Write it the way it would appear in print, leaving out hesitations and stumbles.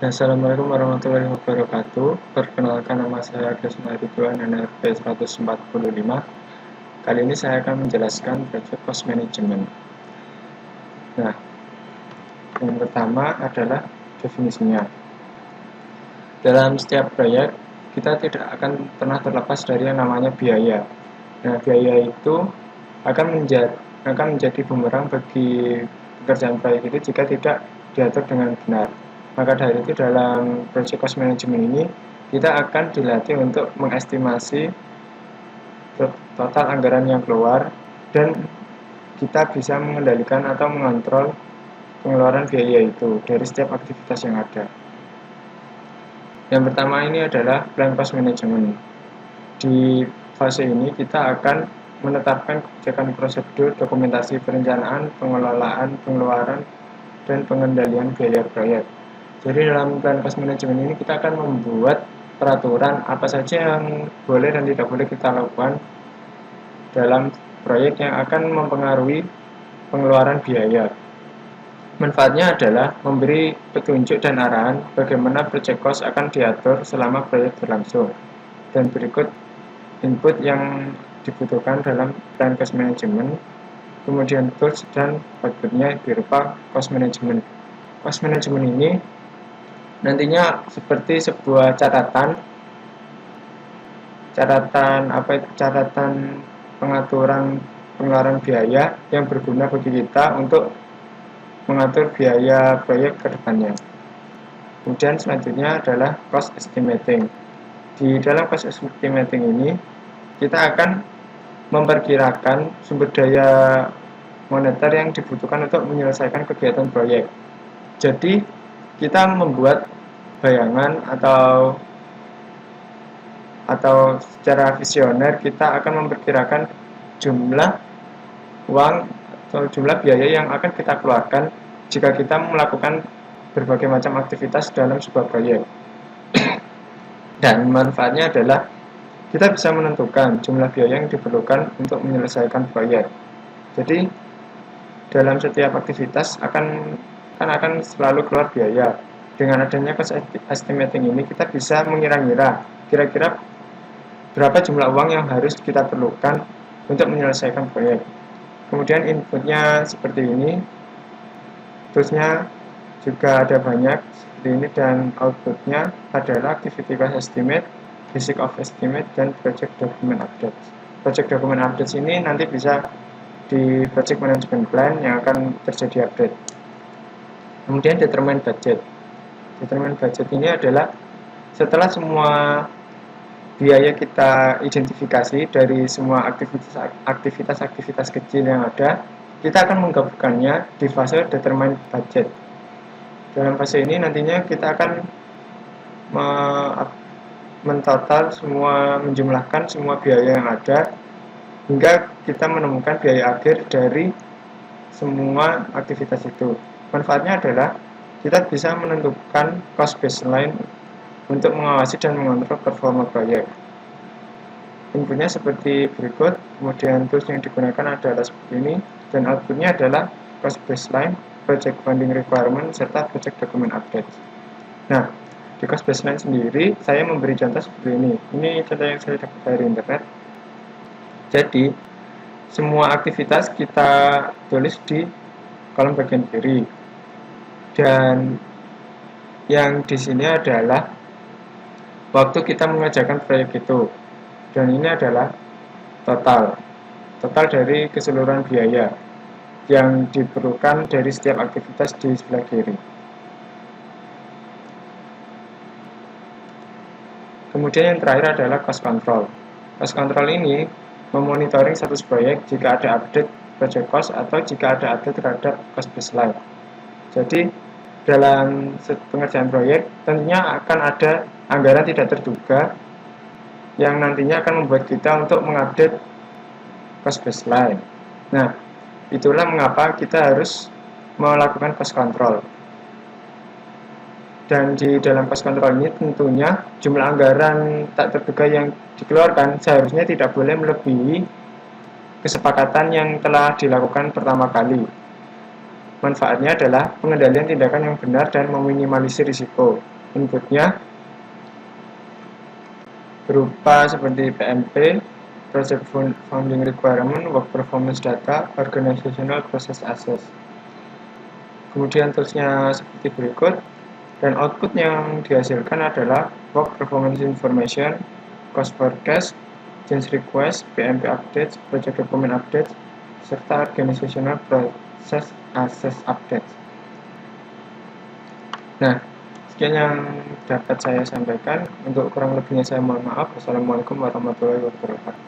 Assalamualaikum warahmatullahi wabarakatuh. Perkenalkan, nama saya Agusma Ridwan, NRP 145. Kali ini saya akan menjelaskan project cost management. Nah, yang pertama adalah definisinya. Dalam setiap proyek, kita tidak akan pernah terlepas dari yang namanya biaya. Nah, biaya itu akan menjadi bumerang bagi pekerjaan proyek itu jika tidak diatur dengan benar. Maka dari itu dalam project cost management ini kita akan dilatih untuk mengestimasi total anggaran yang keluar dan kita bisa mengendalikan atau mengontrol pengeluaran biaya itu dari setiap aktivitas yang ada. Yang pertama ini adalah plan cost management. Di fase ini kita akan menetapkan kebijakan prosedur, dokumentasi perencanaan, pengelolaan, pengeluaran, dan pengendalian biaya proyek. Jadi dalam plan cost management ini kita akan membuat peraturan apa saja yang boleh dan tidak boleh kita lakukan dalam proyek yang akan mempengaruhi pengeluaran biaya. Manfaatnya adalah memberi petunjuk dan arahan bagaimana project cost akan diatur selama proyek berlangsung. Dan berikut input yang dibutuhkan dalam plan cost management, kemudian tools dan outputnya berupa cost management. Cost management ini nantinya seperti sebuah catatan pengaturan pengeluaran biaya yang berguna bagi kita untuk mengatur biaya proyek ke depannya. Kemudian selanjutnya adalah cost estimating. Di dalam cost estimating ini kita akan memperkirakan sumber daya moneter yang dibutuhkan untuk menyelesaikan kegiatan proyek. Jadi kita membuat bayangan atau secara visioner kita akan memperkirakan jumlah uang atau jumlah biaya yang akan kita keluarkan jika kita melakukan berbagai macam aktivitas dalam sebuah proyek. Dan manfaatnya adalah kita bisa menentukan jumlah biaya yang diperlukan untuk menyelesaikan proyek. Jadi dalam setiap aktivitas akan selalu keluar biaya. Dengan adanya cost estimating ini kita bisa mengira-ngira kira-kira berapa jumlah uang yang harus kita perlukan untuk menyelesaikan proyek. Kemudian inputnya seperti ini, toolsnya juga ada banyak seperti ini, dan outputnya adalah activity cost estimate, basic of estimate, dan project document update. Project document update ini nanti bisa di project management plan yang akan terjadi update. Kemudian determine budget. Determine budget ini adalah setelah semua biaya kita identifikasi dari semua aktivitas kecil yang ada, kita akan menggabungkannya di fase determine budget. Dalam fase ini nantinya kita akan menjumlahkan semua biaya yang ada hingga kita menemukan biaya akhir dari semua aktivitas itu. Manfaatnya adalah kita bisa menentukan cost baseline untuk mengawasi dan mengontrol performa proyek. Inputnya seperti berikut, kemudian tools yang digunakan adalah seperti ini, dan outputnya adalah cost baseline, project funding requirement, serta project document update. Nah, di cost baseline sendiri, saya memberi contoh seperti ini. Ini contoh yang saya dapat dari internet. Jadi, semua aktivitas kita tulis di kolom bagian kiri. Dan yang di sini adalah waktu kita mengerjakan proyek itu. Dan ini adalah total dari keseluruhan biaya yang diperlukan dari setiap aktivitas di sebelah kiri. Kemudian yang terakhir adalah cost control. Cost control ini memonitoring status proyek jika ada update project cost atau jika ada update terhadap cost baseline. Jadi dalam pengerjaan proyek tentunya akan ada anggaran tidak terduga yang nantinya akan membuat kita untuk mengupdate cost baseline. Nah, itulah mengapa kita harus melakukan cost control. Dan di dalam cost control ini tentunya jumlah anggaran tak terduga yang dikeluarkan seharusnya tidak boleh melebihi kesepakatan yang telah dilakukan pertama kali. Manfaatnya adalah pengendalian tindakan yang benar dan meminimalisir risiko. inputnya berupa seperti PMP, Project Founding Requirement, Work Performance Data, Organizational Process Access. Kemudian toolsnya seperti berikut, dan output yang dihasilkan adalah Work Performance Information, Cost Forecast, Change Request, PMP Updates, Project Document Updates, serta Organizational Process Access Updates. Nah, sekian yang dapat saya sampaikan. Untuk kurang lebihnya saya mohon maaf. Wassalamualaikum warahmatullahi wabarakatuh.